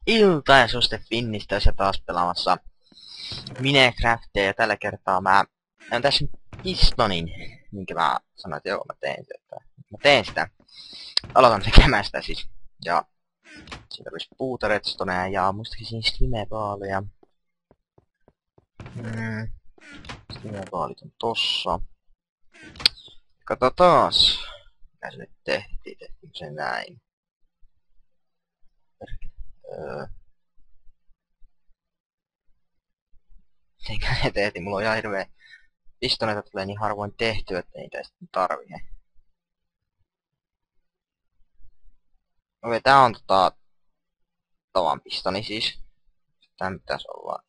Iltaa ja suste Finnistä ja taas pelaamassa Minecraftia ja tällä kertaa mä näen tässä pistonin, minkä mä sanoin, että joo mä teen sitä. Mä teen sitä. Aloitan tekemään sitä siis. Ja siinä olisi puuta redstoneja ja muistakin siinä slimebaalia. Slimebaalit on tossa. Katsotaas. Mitä se nyt tehtiin? Tehtiinkö se näin? Eikä ne tehtiin, mulla on ihan hirveä pistoneita tulee niin harvoin tehtyä, että niitä ei sitten tarvii. Okei, tää on tavan pistoni siis. Tän pitäis olla.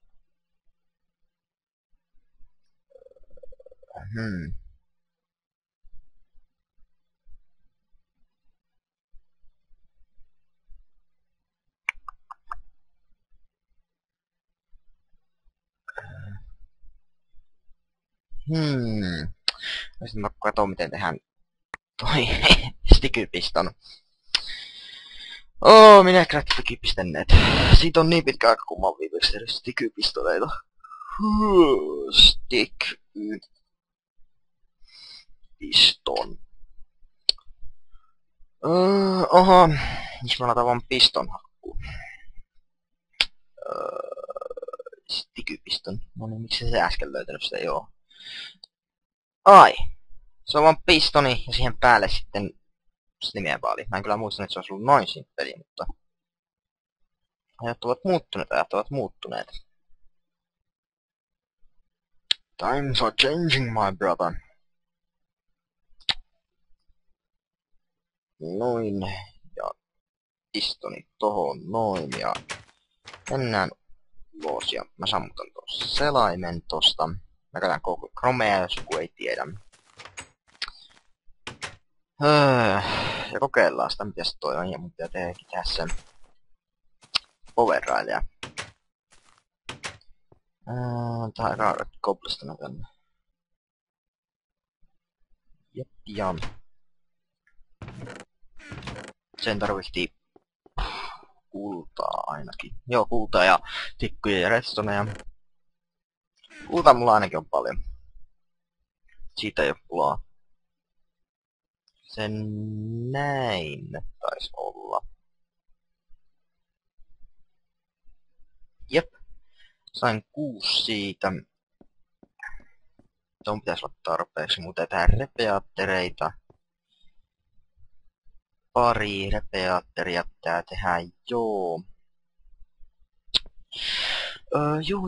Sitten mä katson miten tehdään toi stikypiston. Minecraft-wiki.net. Siitä on niin pitkä aika, kun mä oon viimeksi tehnyt stikypistoneita. Piston. Oho. Jos mä laitan vaan piston hakkuun. Stikypiston. No niin, miksi se äsken löytänyt sitä? Joo. Ai. Se on vaan pistoni ja siihen päälle sitten slimebaali. Mä en kyllä muista, että se olisi ollut noin simppeli, mutta ajat ovat muuttuneet. Times are changing, my brother. Noin. Ja pistoni tohon noin ja mennään ulos ja mä sammutan tuossa selaimen tosta. Mä käytän Google Chromea, jos joku ei tiedä. Ja kokeillaan sitä, mitä se toi on, ja mun pitää tehdä sen powerrailia. Tää on raadat cobblestone tänne. Jep, ja sen tarvittiin kultaa ainakin. Joo, kultaa ja tikkuja ja redstoneja. Kultaa mulla ainakin on paljon. Siitä ei oo pulaa. Sen näin taisi olla. Jep. Sain 6 siitä. Tuon pitäisi olla tarpeeksi, mutta tehdään repeaattereita. Pari repeaatteria pitää tehdä, joo. Joo.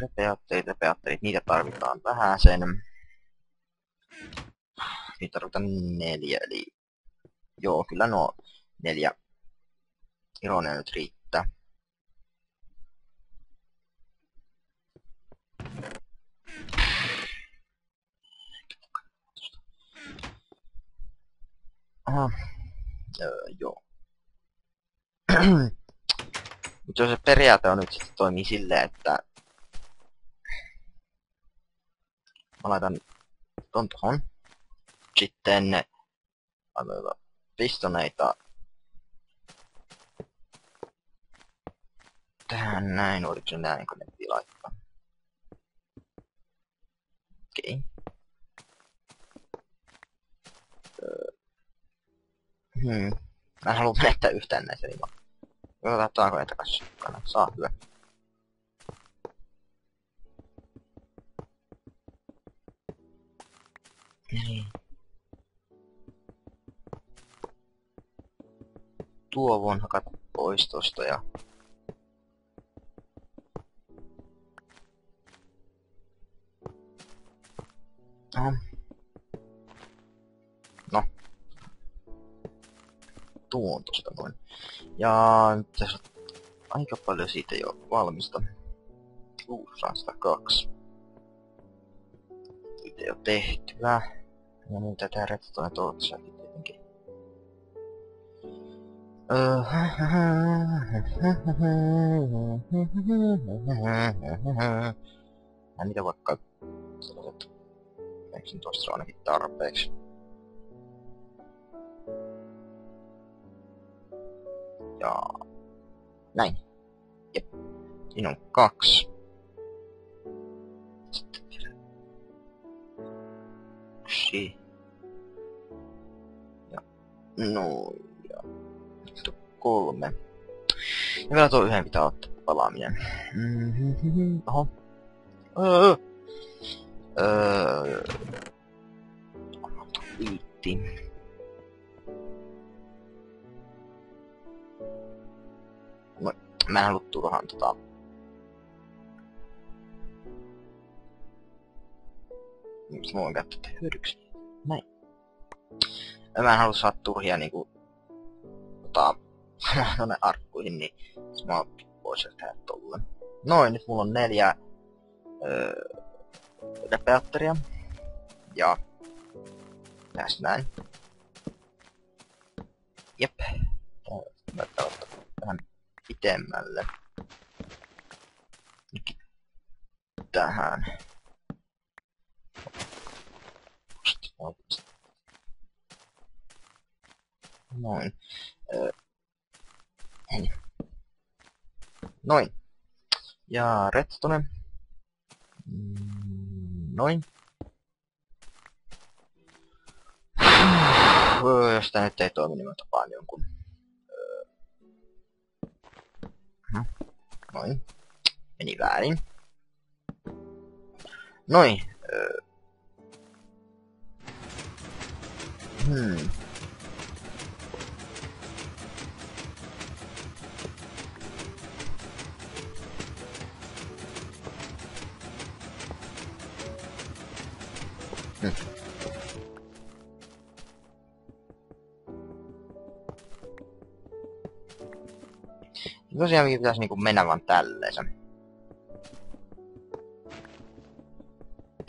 Repeaatterit, niitä tarvitaan vähäsen. Niitä tarvitaan 4, eli joo, kyllä nuo 4 ironia nyt riittää. Aha. Joo. Mutta jos se periaate on nyt sitten toimii silleen, että mä laitan ton tohon. Sitten pistoneita tähän näin, oliko se näin, kun ne piti laittaa. Okei. Mä en halua menettää yhtään näitä, niin otetaanko ne takas? Saa hyvä. Niin. Tuo voin hakata pois tosta ja no. Tuo on tosta noin. Ja tässä on aika paljon siitä jo valmista. 102. Siitä jo tehtyä. Ja nyt tätä redstone tootsakin tietenkin. Ja niitä vaikka sellaiset 19 on ainakin tarpeeksi. Ja Näin. Jep. Siinä on 2. Sitten vielä 1. Ja noin. Ja sitten 3. Ja vielä tuo 1 pitää ottaa palaaminen. Oho. Viitti. Mä en halua turhaan mä voin käyttää tätä hyödyksi. Näin. Mä en halua saada turhia niinku tonne arkkuihin, niin mä voisin tehdä tolle. Noin, nyt mulla on 4 repeatteria. Ja tässä näin. Jep. Tää ottaa vähän pitemmälle. Tähän. Noin. Noin. Ja redstone. Noin. Jos tää nyt ei toimi, niin mä tapaan jonkun. Noin. Meni väärin. Noin. Tosiaan pitäisi niinku mennä vaan tälleensä.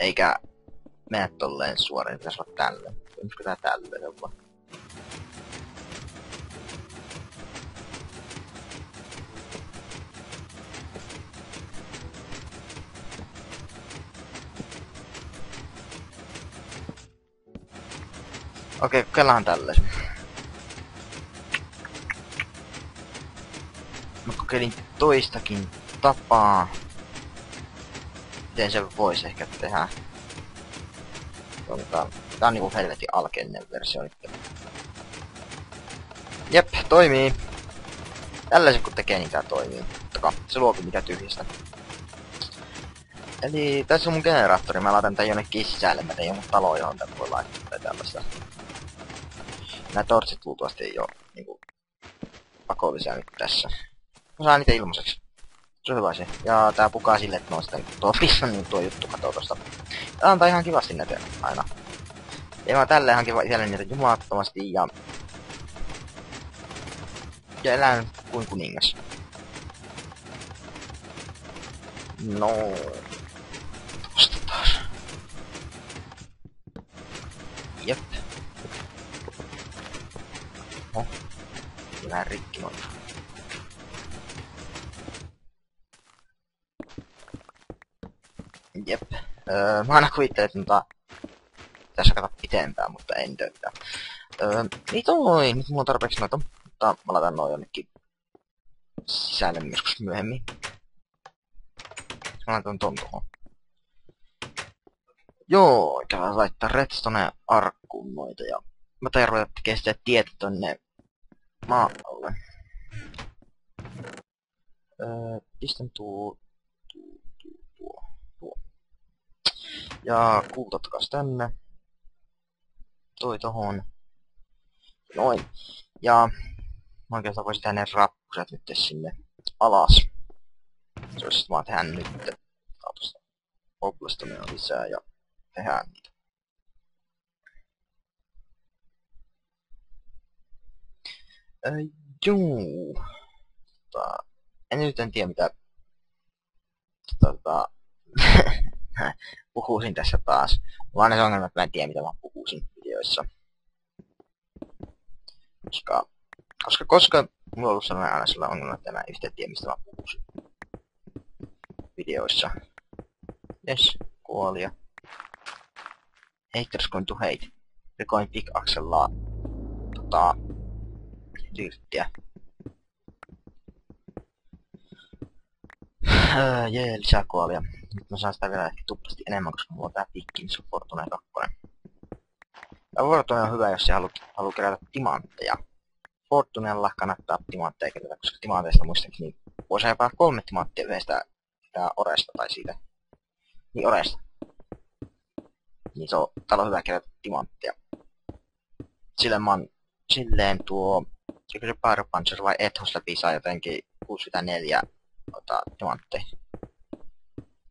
Eikä mennä tolleen suoraan, pitäisi olla tälleen. Pitäisikö tää tälleen vaan? Okei, kokeillaanhan tälleen. Mä kokeilin toistakin tapaa. Miten se voisi ehkä tehdä? Tää on niinku helvetin alkeellinen versio nyt. Jep, toimii. Tällaisen kun tekee, niin tää toimii. Toka, se luopi mitä tyhjistä. Eli tässä on mun generaattori. Mä laitan tän jonnekin sisälle. Mä tein jonkun talo, johon tän voi laittaa tai tällaista. Nää tortsit luultavasti ei oo niinku pakollisia nyt tässä. Mä saan niitä ilmaiseksi. Se on hyvä se. Ja tää pukaa sille, että noista tuo pissan niin tuo juttu katoo tosta. Tää antaa ihan kivasti näitä aina. Ja mä tälleen hankin itselle niitä jumalattomasti ja elän kuin kuningas. No. Tosta taas. Jep. Oh. Vähän rikki noin. Jep. Mä aina kuvittelen, että tässä kato pitempään, mutta en töitä. Niin toi, nyt mulla on tarpeeksi noita, mutta mä laitan noin jonnekin sisälle joskus myöhemmin. Mä laitan ton tuohon. Joo, käydään laittaa redstone arkkuun noita ja mä tain ruveta tekee sitä tietä tonne maalle. Pistän tuo. Ja kulta takas tänne. Toi tohon. Noin. Ja mä oikeastaan voisin tehdä ne rappuset nyt sinne alas. Se olisi vaan tehdä nyt. Tuosta oblastomia lisää ja tehdään niitä. Juu. En tiedä mitä puhuisin tässä taas. Mulla on aina se ongelma, että mä en tiedä mitä mä puhuisin videoissa. Koska mulla on ollut sellainen aina sellainen ongelma, että mä en yhtään tiedä mistä mä puhuisin videoissa. Yes, kuolia. Haters going to hate. We're going pickaxella dyrttiä. Jee, lisää koalia. Nyt mä saan sitä vielä ehkä tuplasti enemmän, koska mulla on tää Pickins Fortune 2. Ja Fortune on hyvä, jos se haluu kerätä timantteja. Fortunella kannattaa timantteja kerätä, koska timanteista muistaakseni voisi jopa 3 timanttia yhdestä oresta tai siitä. Niin oresta. Niin täällä on hyvä kerätä timantteja. Silleen tuo... Eikö se Power Puncher vai Ethos läpi saa jotenkin 64 timantteja.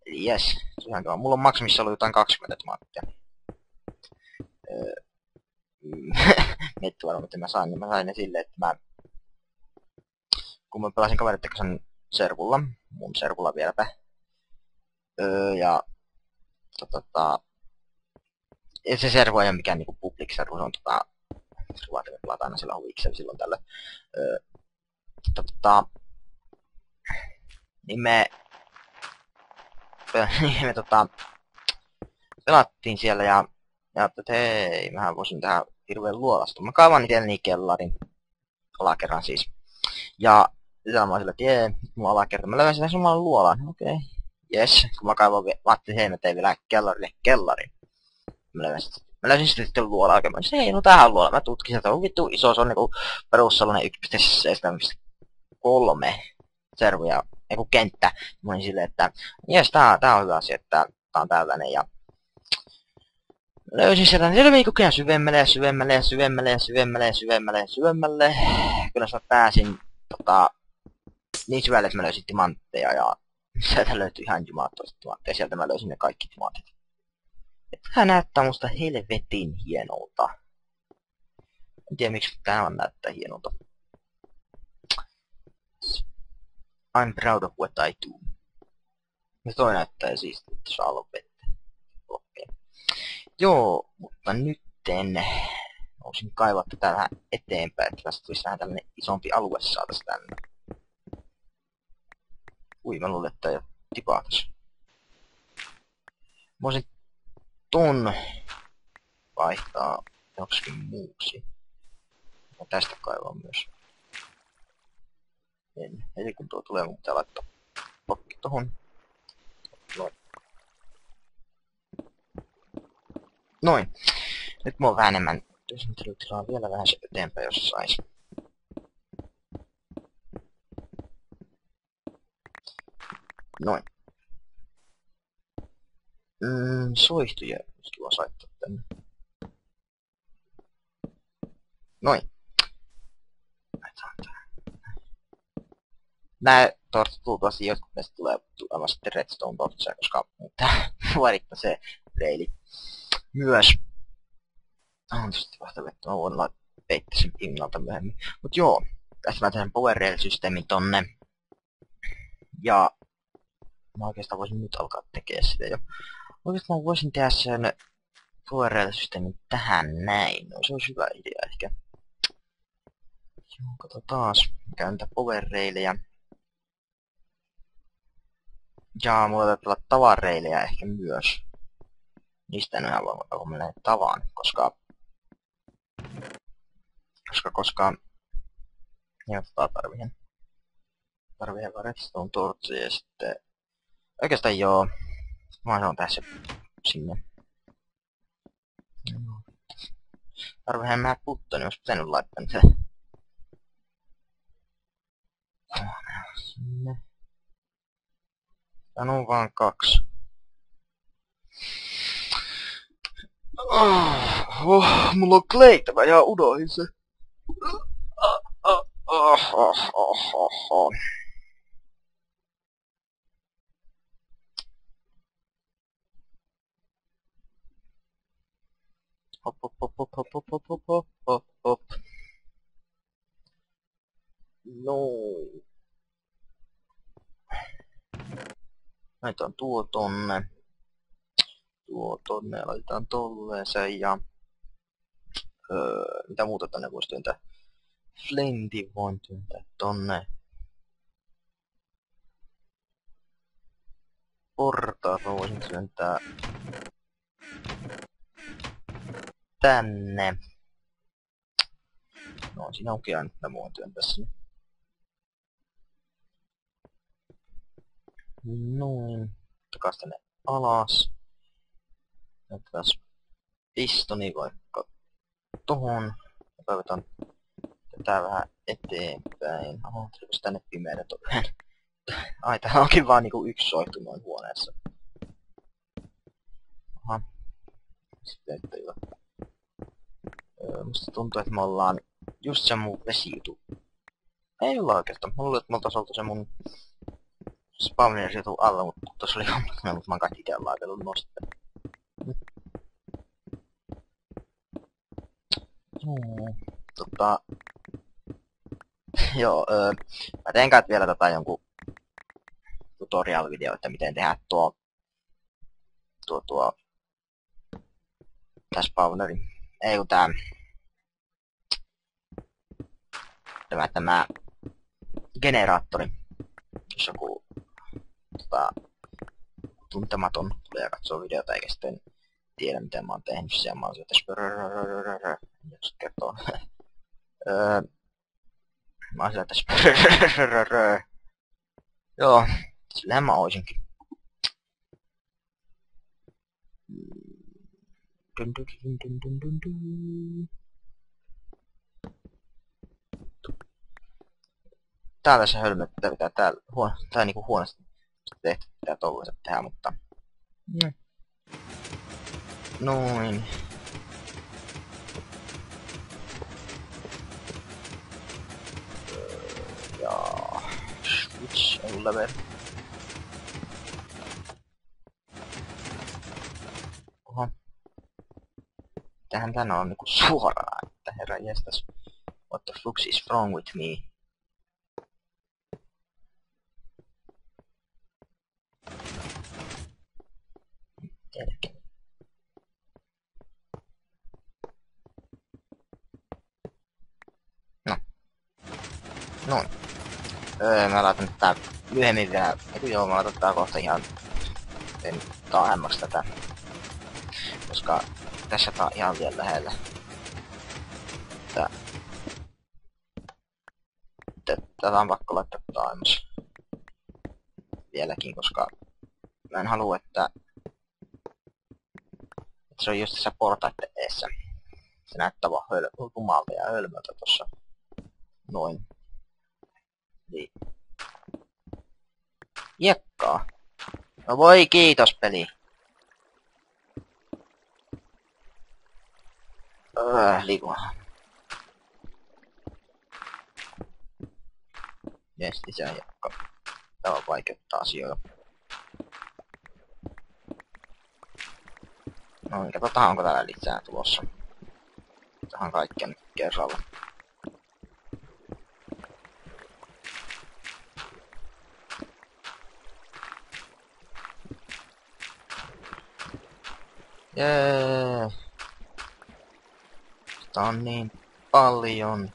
Eli jes, se on hyvä. Mulla on maksimissa ollut jotain 20 timantteja. Miettii varmaan, miten mä sain, niin mä sain ne silleen, että kun mä pelasin kaverit kanssa servulla, mun servulla vieläpä, ja se servu ei ole mikään niinku public servu, se on ruvaat me pelataan aina sillä huviksella silloin tällä. Niin me pelattiin siellä ja ajattelin, että hei, mähän voisin tehdä hirveen luolasta. Mä kaivan itselleni kellarin, alakerran siis. Ja sitten mä sillä, että jee, mulla on alakerran. Mä löysin sen oman luolan, okei. Jes, kun mä kaivoin, mä ajattelin, hei, mä tein vielä kellarille kellarin. Mä löysin sitten luolaa, ja mä sanoin, hei, no tämähän on luola. Mä tutkin sieltä, on vittu iso, se on niinku perus sellainen 1.7.3 servuja, eiku kenttä. Mä olin silleen, että jes, tää on hyvä asia, että tää on tällainen ja löysin sieltä, niin se meni koko ajan syvemmälle ja syvemmälle ja syvemmälle ja syvemmälle ja syvemmälle ja syvemmälle. Kyllä mä pääsin niin syvälle, että mä löysin timantteja ja sieltä löytyi ihan jumalattomasti timantteja. Sieltä mä löysin ne kaikki timantit. Tää näyttää musta helvetin hienolta. En tiedä miksi tää on näyttää hienolta. I'm proud of what I do. Ja toi näyttää siis, että saa lopettaa. Joo, mutta nytten olisin kaivaa tätä vähän eteenpäin, että tästä tulisi vähän tällainen isompi alue saataisiin tänne. Ui, mä luulen, että jo tipahtas. Mä voisin ton vaihtaa joksikin muuksi. Ja tästä kaivaa myös. Eli kun tuo tulee, mun pitää laittaa blokki tohon. Noin. Nyt mulla on vähän enemmän työskentelytilaa vielä vähän se eteenpäin, jos sais. Noin. Soihtuja olisi kiva saittaa tänne. Noin. Nää tortit luultavasti jotkut näistä tulee tulemaan sitten redstone tortseja, koska tää varittaa se reili myös. On tietysti vasta vettä, mä voin peittää sen pinnalta myöhemmin. Mut joo, tässä mä teen power rail-systeemin tonne. Ja mä oikeastaan voisin nyt alkaa tekee sitä jo. Oikeastaan mä voisin tehdä sen power rail-systeemin tähän näin. No se olisi hyvä idea ehkä. Joo, kato taas. Mä käyn niitä power raileja. Ja mulla täytyy olla tavan-reilejä ehkä myös. Niistä en ole ihan varma, kun menee tavan, koska ja tarvihen vaan redstone tortsia ja sitten oikeastaan joo. Mä sanon tässä sinne. Tarvihen mä puttoni, olisi pitänyt laittaa se sinne. Tän on vaan 2. Mulla on kleitä, mä ihan unohin se. Hop hop hop hop hop hop hop hop hop hop hop. No. Laitetaan tuo tonne. Tuo tonne ja laitetaan tolleeseen ja mitä muuta tänne voisi työntää? Flinti voin työntää tonne. Portaat mä voisin työntää tänne. No siinä onkin aina, mitä mä voin työntää sinne. Noin. Takas tänne alas. Otetaan pistoni vaikka tohon. Ja toivotaan tätä vähän eteenpäin. Oho, tulipas tänne pimeänä vähän. Ai, täällä onkin vaan niinku yksi soihtu noin huoneessa. Aha. Sitten jo. Musta tuntuu, että me ollaan just se mun vesijutu. Ei olla oikeastaan. Mä luulen, että me oltais oltu se mun spawners-jutu alla, mutta tossa oli homma, mutta mä oon kaikki itse laitellut noista. Joo, mä teen kai vielä jonkun tutorial-video, että miten tehdä tää spawneri. Ei kun tämä generaattori. Jos joku tuntematon tulee ja katsoo videota eikä sitten tiedä mitä mä oon tehnyt siellä. Mä oon sieltä jos kertoo. Mä oon sieltä joo, sillähän mä oisinkin. Täällä se hölmöttää pitää täällä niinku huonosti tehty pitää tollaset tehdä, mutta noin. Ja switch level. Oho. Tähän tänne on niinku suoraan, että herra jestas. What the fuck is wrong with me? Tiedäkin. No. Noin. Mä laitan tätä myöhemmin vielä. Eiku joo, mä laitan tätä kohta ihan taahemmaksi tätä. Koska tässä tää on ihan vielä lähellä. Tätä on pakko laittaa taahemmas. Vieläkin, koska mä en halua, että se on just tässä portaiden eessä. Se näyttää vaan rumalta ja hölmöltä tossa. Noin. Niin. Jekkaa. No voi kiitos peli. Liikuhan. Jes, lisää jekkaa. Tämä vaikeuttaa asioita. No niin, katsotaan onko täällä lisää tulossa. Tähän kaikkea nyt kerralla. Jee. Sitä on niin paljon.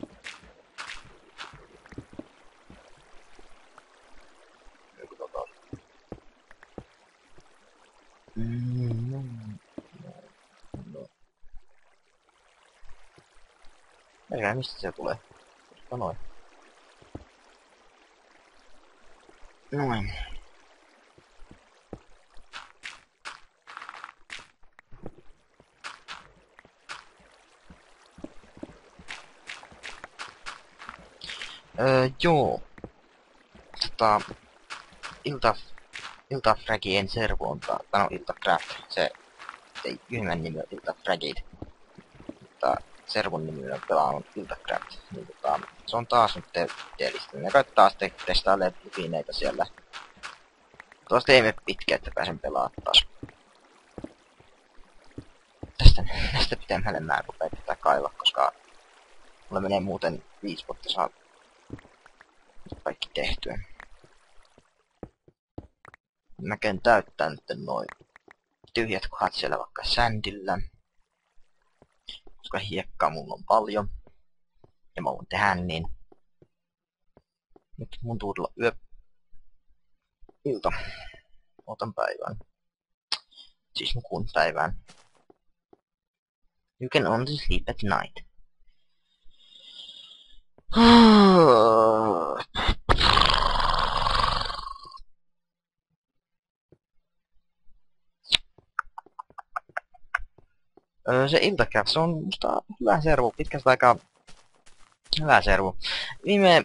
Eikä mistä se tulee? Noin. Noin. Joo. Iltafragien servu on Iltacraft. Se ei yhden nimi on Iltafragit. Mutta servun nimi on pelannut Iltacraft. Niin, se on taas nyt teellistä. Ja kai taas testailee plugineita siellä. Tuosta ei mene pitkä, että pääsen pelaamaan taas. Tästä pitemmälle mä en rupea tätä kaivaa, koska mulla menee muuten 5 vuotta saa kaikki tehtyä. Mä käyn täyttää nyt noin tyhjät kohdat siellä vaikka sändillä. Koska hiekkaa mulla on paljon. Ja mä voin tehdä niin. Nyt mun tulla ilta. Otan päivän. Siis nukun päivän. You can only sleep at night. Se Iltacraft, se on musta hyvä servu, pitkästä aikaa hyvä servu. Viime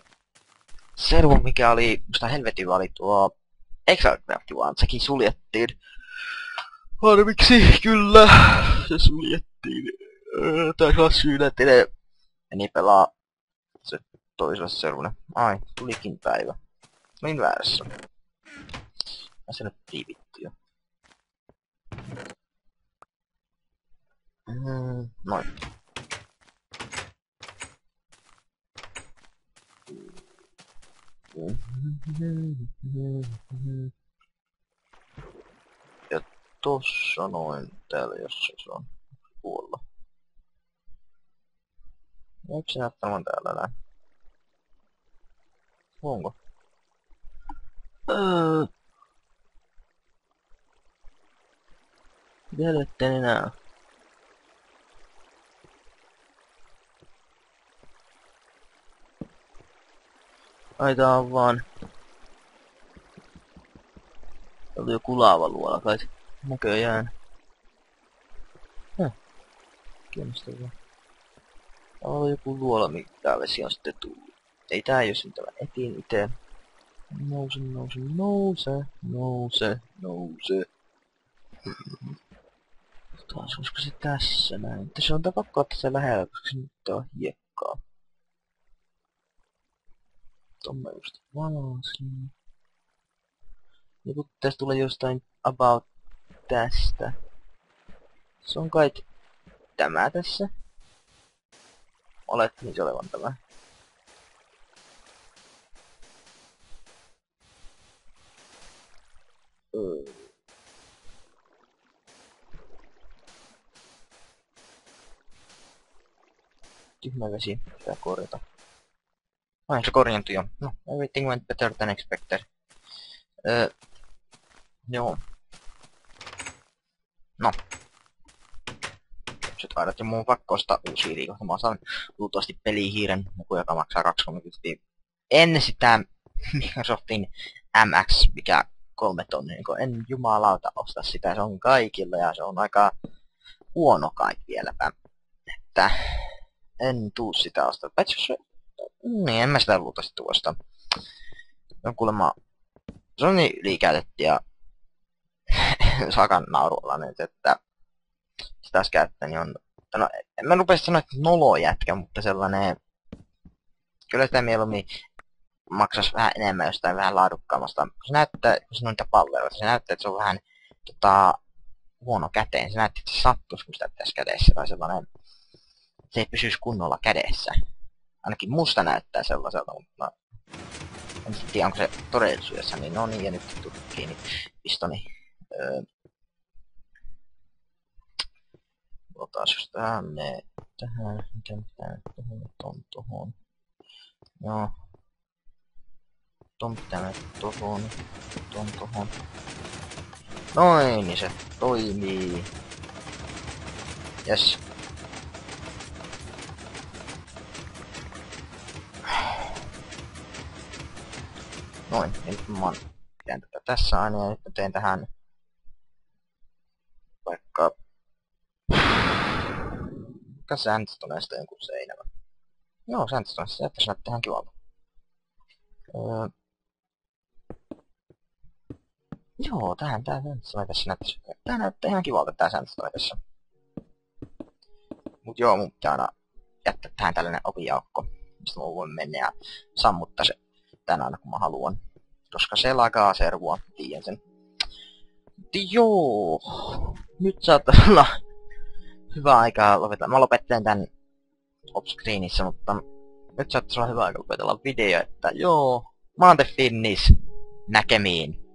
servu, mikä oli musta helvetin oli tuo Exilcraft, vaan sekin suljettiin. Harmiksi, kyllä, se suljettiin. Taisi olla syynä, että ne meni pelaa se toisella servulla. Ai, tulikin päivä. Olin väärässä. Mä se nyt tiivitty jo. Noin. Ja tossa noin täällä jossain se on puolella. Eikö se näyttää olevan täällä näin? Onko? Vielä etten enää. Ai tää on vaan... Oli joku laavaluola kai näköjään. Kiinnostavaa. Täällä on joku luola, mitä vesi on sitten tullut. Ei tää jos nyt tämän etin ite. Nouse, nouse, nouse, nouse, nouse. Taas olisiko se tässä näin? Mutta se on tää pakko ottaa se lähellä, koska se nyt on hiekkaa. Tomma just valasin. Joku tästä tulee jostain about tästä. Se on kai tämä tässä. Olettiin se olevan tämä. Tyhmä vesi, pitää korjata. Ai, se korjantui jo. No, everything went better than expected. Joo. No. Se taidat jo mun pakko ostaa uusia liikoita. Mä saan luultavasti pelihiiren, joka maksaa 2,30. En sitä Microsoftin MX, mikä 3 tonnia. En jumalauta osta sitä, se on kaikilla ja se on aika huono kai vieläpä. Että en tuu sitä ostaa. Paitsi jos niin, en mä sitä luultavasti tuosta. Se on kuulemma... Se on niin ylikäytetty ja... Sakan nauruolainen, että... Sitä taas käyttää, niin on... No, en mä rupesi sanoa, että nolojätkä, mutta sellainen... Kyllä sitä mieluummin maksas vähän enemmän jostain vähän laadukkaammasta. Se näyttää, kun se on niitä palveluita, se näyttää, että se on vähän... huono käteen. Se näyttää, että se sattuisi, kun sitä pitäisi kädessä. Tai sellainen... Se ei pysyisi kunnolla kädessä. Ainakin musta näyttää sellaiselta, mutta en tiedä onko se todellisuudessa, niin no niin, ja nyt tuli kiinni pistoni. Otas jos tänne, tähän, miten pitää tohon. Joo. Ton pitää mennä tohon. Noin, niin se toimii. Jes. Noin, ja nyt mä pidän tätä tässä aina ja nyt mä teen tähän vaikka sandstoneesta jonkun seinämä. Joo, sandstoneesta, se jättäisi näyttää ihan kivalta. Joo, tää sandstone tässä näyttäisi. Tää näyttää ihan kivalta tää sandstone tässä. Mut joo, mun pitää aina jättää tähän tällainen oviaukko, mistä mä voin mennä ja sammuttaa se tän aina kun mä haluan. Koska se lagaa servua, tiedän sen. Mutta joo, nyt saattaa olla hyvä aika lopetella. Mä lopettelen tän offscreenissä, mutta nyt saattaa olla hyvä aika lopetella video, että joo, mä oon The Finnish, näkemiin.